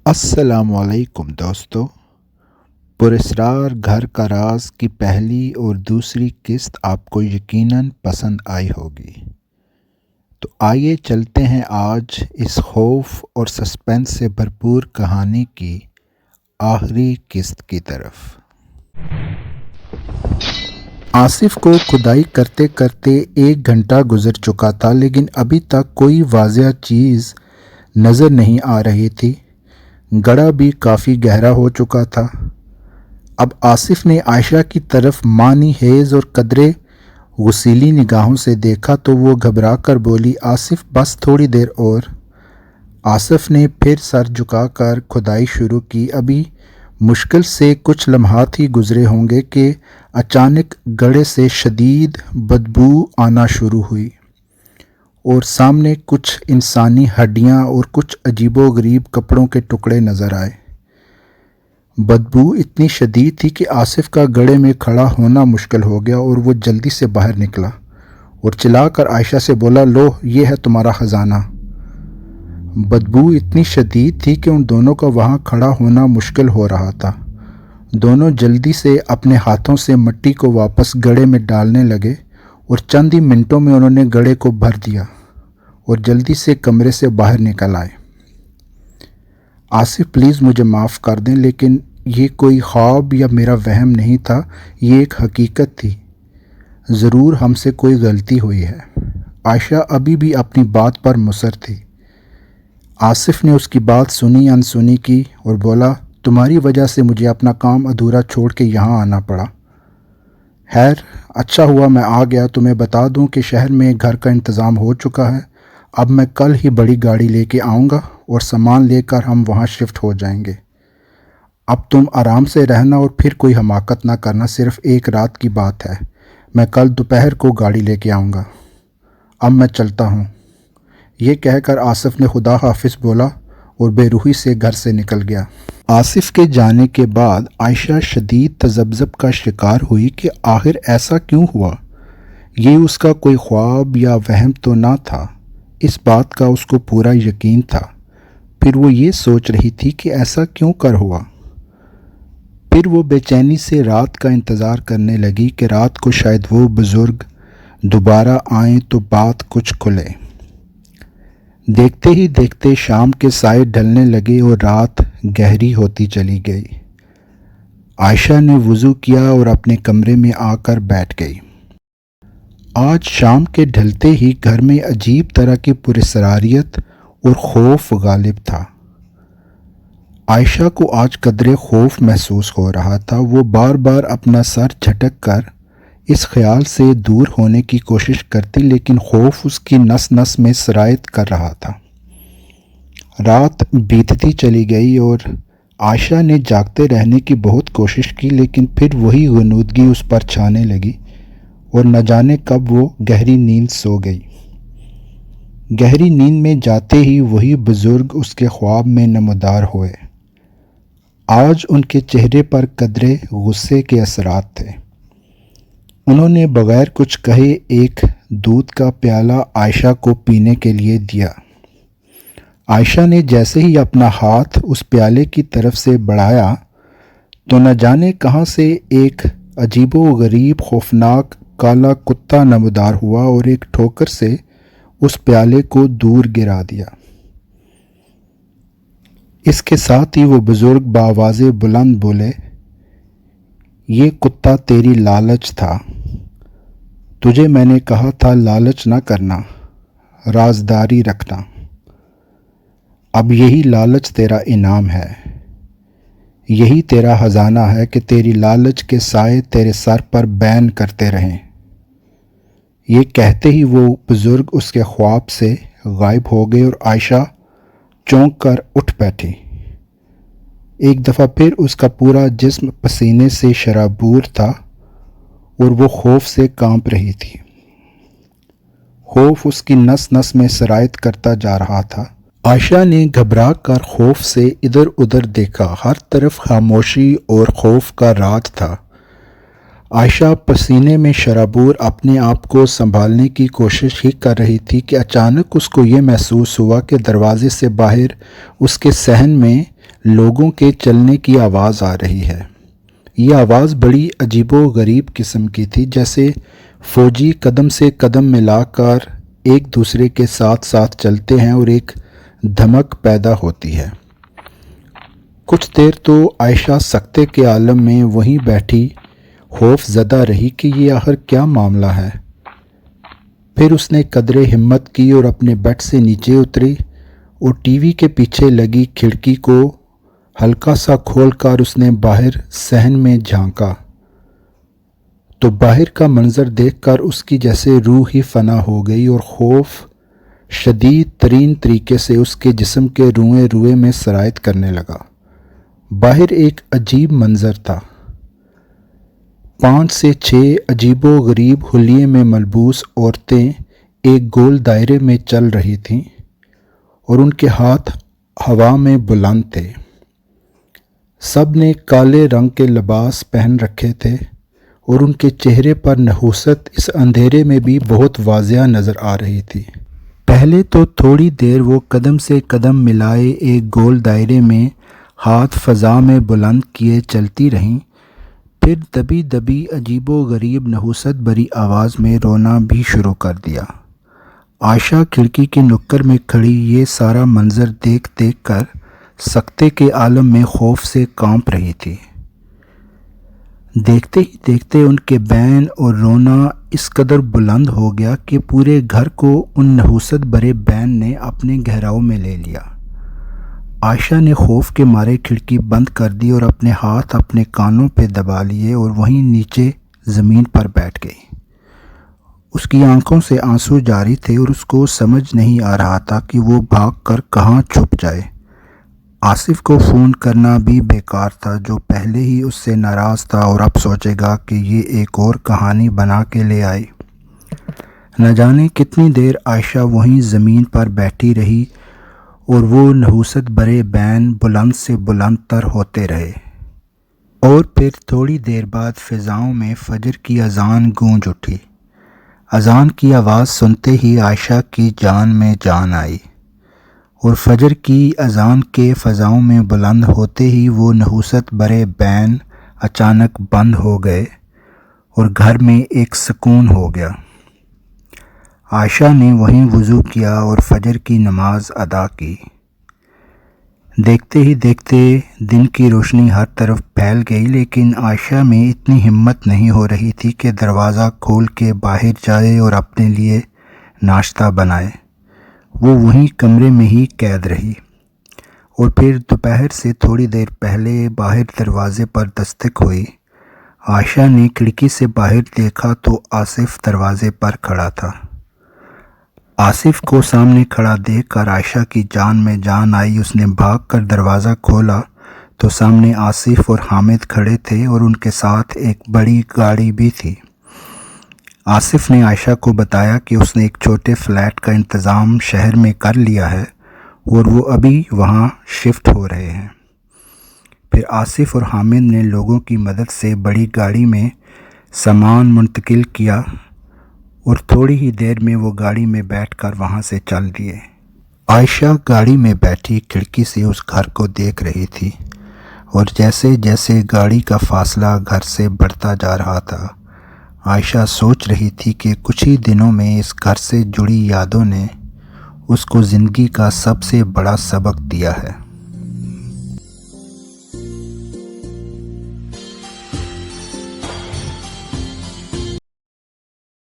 السلام علیکم دوستو، پراسرار گھر کا راز کی پہلی اور دوسری قسط آپ کو یقیناً پسند آئی ہوگی۔ تو آئیے چلتے ہیں آج اس خوف اور سسپینس سے بھرپور کہانی کی آخری قسط کی طرف۔ آصف کو کھدائی کرتے کرتے 1 گھنٹہ گزر چکا تھا، لیکن ابھی تک کوئی واضح چیز نظر نہیں آ رہی تھی۔ گڑھا بھی کافی گہرا ہو چکا تھا۔ اب آصف نے عائشہ کی طرف معنی خیز اور قدرے غصیلی نگاہوں سے دیکھا تو وہ گھبرا کر بولی، آصف بس تھوڑی دیر اور۔ آصف نے پھر سر جھکا کر کھدائی شروع کی۔ ابھی مشکل سے کچھ لمحات ہی گزرے ہوں گے کہ اچانک گڑھے سے شدید بدبو آنا شروع ہوئی اور سامنے کچھ انسانی ہڈیاں اور کچھ عجیب و غریب کپڑوں کے ٹکڑے نظر آئے۔ بدبو اتنی شدید تھی کہ آصف کا گڑھے میں کھڑا ہونا مشکل ہو گیا اور وہ جلدی سے باہر نکلا اور چلا کر عائشہ سے بولا، لو یہ ہے تمہارا خزانہ۔ بدبو اتنی شدید تھی کہ ان دونوں کا وہاں کھڑا ہونا مشکل ہو رہا تھا۔ دونوں جلدی سے اپنے ہاتھوں سے مٹی کو واپس گڑھے میں ڈالنے لگے اور چند ہی منٹوں میں انہوں نے گڑھے کو بھر دیا اور جلدی سے کمرے سے باہر نکل آئے۔ آصف پلیز مجھے معاف کر دیں، لیکن یہ کوئی خواب یا میرا وہم نہیں تھا، یہ ایک حقیقت تھی۔ ضرور ہم سے کوئی غلطی ہوئی ہے۔ عائشہ ابھی بھی اپنی بات پر مصر تھی۔ آصف نے اس کی بات سنی انسنی کی اور بولا، تمہاری وجہ سے مجھے اپنا کام ادھورا چھوڑ کے یہاں آنا پڑا۔ خیر اچھا ہوا میں آ گیا۔ تمہیں بتا دوں کہ شہر میں گھر کا انتظام ہو چکا ہے۔ اب میں کل ہی بڑی گاڑی لے کے آؤں گا اور سامان لے کر ہم وہاں شفٹ ہو جائیں گے۔ اب تم آرام سے رہنا اور پھر کوئی حماقت نہ کرنا، صرف 1 رات کی بات ہے۔ میں کل دوپہر کو گاڑی لے کے آؤں گا۔ اب میں چلتا ہوں۔ یہ کہہ کر آصف نے خدا حافظ بولا اور بے روحی سے گھر سے نکل گیا۔ آصف کے جانے کے بعد عائشہ شدید تذبذب کا شکار ہوئی کہ آخر ایسا کیوں ہوا۔ یہ اس کا کوئی خواب یا وہم تو نہ تھا، اس بات کا اس کو پورا یقین تھا۔ پھر وہ یہ سوچ رہی تھی کہ ایسا کیوں کر ہوا۔ پھر وہ بے چینی سے رات کا انتظار کرنے لگی کہ رات کو شاید وہ بزرگ دوبارہ آئیں تو بات کچھ کھلے۔ دیکھتے ہی دیکھتے شام کے سائے ڈھلنے لگے اور رات گہری ہوتی چلی گئی۔ عائشہ نے وضو کیا اور اپنے کمرے میں آ کر بیٹھ گئی۔ آج شام کے ڈھلتے ہی گھر میں عجیب طرح کی پراسراریت اور خوف غالب تھا۔ عائشہ کو آج قدرے خوف محسوس ہو رہا تھا۔ وہ بار بار اپنا سر جھٹک کر اس خیال سے دور ہونے کی کوشش کرتی، لیکن خوف اس کی نس نس میں سرایت کر رہا تھا۔ رات بیتتی چلی گئی اور عائشہ نے جاگتے رہنے کی بہت کوشش کی، لیکن پھر وہی غنودگی اس پر چھانے لگی اور نہ جانے کب وہ گہری نیند سو گئی۔ گہری نیند میں جاتے ہی وہی بزرگ اس کے خواب میں نمودار ہوئے۔ آج ان کے چہرے پر قدرے غصے کے اثرات تھے۔ انہوں نے بغیر کچھ کہے ایک دودھ کا پیالہ عائشہ کو پینے کے لیے دیا۔ عائشہ نے جیسے ہی اپنا ہاتھ اس پیالے کی طرف سے بڑھایا تو نہ جانے کہاں سے ایک عجیب و غریب خوفناک کالا کتا نمودار ہوا اور ایک ٹھوکر سے اس پیالے کو دور گرا دیا۔ اس کے ساتھ ہی وہ بزرگ بآواز بلند بولے، یہ کتا تیری لالچ تھا۔ تجھے میں نے کہا تھا لالچ نہ کرنا، رازداری رکھنا۔ اب یہی لالچ تیرا انعام ہے، یہی تیرا خزانہ ہے کہ تیری لالچ کے سائے تیرے سر پر بین کرتے رہیں۔ یہ کہتے ہی وہ بزرگ اس کے خواب سے غائب ہو گئے اور عائشہ چونک کر اٹھ بیٹھی۔ ایک دفعہ پھر اس کا پورا جسم پسینے سے شرابور تھا اور وہ خوف سے کانپ رہی تھی۔ خوف اس کی نس نس میں سرایت کرتا جا رہا تھا۔ عائشہ نے گھبرا کر خوف سے ادھر ادھر دیکھا۔ ہر طرف خاموشی اور خوف کا رات تھا۔ عائشہ پسینے میں شرابور اپنے آپ کو سنبھالنے کی کوشش ہی کر رہی تھی کہ اچانک اس کو یہ محسوس ہوا کہ دروازے سے باہر اس کے صحن میں لوگوں کے چلنے کی آواز آ رہی ہے۔ یہ آواز بڑی عجیب و غریب قسم کی تھی، جیسے فوجی قدم سے قدم ملا کر ایک دوسرے کے ساتھ ساتھ چلتے ہیں اور ایک دھمک پیدا ہوتی ہے۔ کچھ دیر تو عائشہ سکتے کے عالم میں وہیں بیٹھی خوف زدہ رہی کہ یہ آخر کیا معاملہ ہے۔ پھر اس نے قدرے ہمت کی اور اپنے بیڈ سے نیچے اتری اور ٹی وی کے پیچھے لگی کھڑکی کو ہلکا سا کھول کر اس نے باہر صحن میں جھانکا تو باہر کا منظر دیکھ کر اس کی جیسے روح ہی فنا ہو گئی اور خوف شدید ترین طریقے سے اس کے جسم کے روئے روئے میں سرایت کرنے لگا۔ باہر ایک عجیب منظر تھا۔ 5 سے 6 عجیب و غریب حلیے میں ملبوس عورتیں ایک گول دائرے میں چل رہی تھیں اور ان کے ہاتھ ہوا میں بلند تھے۔ سب نے کالے رنگ کے لباس پہن رکھے تھے اور ان کے چہرے پر نحوست اس اندھیرے میں بھی بہت واضح نظر آ رہی تھی۔ پہلے تو تھوڑی دیر وہ قدم سے قدم ملائے ایک گول دائرے میں ہاتھ فضا میں بلند کیے چلتی رہیں، پھر دبی دبی عجیب و غریب نحوست بھری آواز میں رونا بھی شروع کر دیا۔ عائشہ کھڑکی کے نکر میں کھڑی یہ سارا منظر دیکھ دیکھ کر سکتے کے عالم میں خوف سے کانپ رہی تھی۔ دیکھتے ہی دیکھتے ان کے بین اور رونا اس قدر بلند ہو گیا کہ پورے گھر کو ان نحوست بھرے بین نے اپنے گہراؤ میں لے لیا۔ عائشہ نے خوف کے مارے کھڑکی بند کر دی اور اپنے ہاتھ اپنے کانوں پہ دبا لیے اور وہیں نیچے زمین پر بیٹھ گئی۔ اس کی آنکھوں سے آنسو جاری تھے اور اس کو سمجھ نہیں آ رہا تھا کہ وہ بھاگ کر کہاں چھپ جائے۔ آصف کو فون کرنا بھی بیکار تھا، جو پہلے ہی اس سے ناراض تھا اور اب سوچے گا کہ یہ ایک اور کہانی بنا کے لے آئی۔ نہ جانے کتنی دیر عائشہ وہیں زمین پر بیٹھی رہی اور وہ نحوست بھرے بین بلند سے بلند تر ہوتے رہے، اور پھر تھوڑی دیر بعد فضاؤں میں فجر کی اذان گونج اٹھی۔ اذان کی آواز سنتے ہی عائشہ کی جان میں جان آئی، اور فجر کی اذان کے فضاؤں میں بلند ہوتے ہی وہ نحوست بھرے بین اچانک بند ہو گئے اور گھر میں ایک سکون ہو گیا۔ عائشہ نے وہیں وضو کیا اور فجر کی نماز ادا کی۔ دیکھتے ہی دیکھتے دن کی روشنی ہر طرف پھیل گئی، لیکن عائشہ میں اتنی ہمت نہیں ہو رہی تھی کہ دروازہ کھول کے باہر جائے اور اپنے لیے ناشتہ بنائے۔ وہ وہیں کمرے میں ہی قید رہی، اور پھر دوپہر سے تھوڑی دیر پہلے باہر دروازے پر دستک ہوئی۔ عائشہ نے کھڑکی سے باہر دیکھا تو آصف دروازے پر کھڑا تھا۔ آصف کو سامنے کھڑا دیکھ کر عائشہ کی جان میں جان آئی۔ اس نے بھاگ کر دروازہ کھولا تو سامنے آصف اور حامد کھڑے تھے اور ان کے ساتھ ایک بڑی گاڑی بھی تھی۔ آصف نے عائشہ کو بتایا کہ اس نے ایک چھوٹے فلیٹ کا انتظام شہر میں کر لیا ہے اور وہ ابھی وہاں شفٹ ہو رہے ہیں۔ پھر آصف اور حامد نے لوگوں کی مدد سے بڑی گاڑی میں سامان منتقل کیا اور تھوڑی ہی دیر میں وہ گاڑی میں بیٹھ کر وہاں سے چل دیے۔ عائشہ گاڑی میں بیٹھی کھڑکی سے اس گھر کو دیکھ رہی تھی، اور جیسے جیسے گاڑی کا فاصلہ گھر سے بڑھتا جا رہا تھا، عائشہ سوچ رہی تھی کہ کچھ ہی دنوں میں اس گھر سے جڑی یادوں نے اس کو زندگی کا سب سے بڑا سبق دیا ہے۔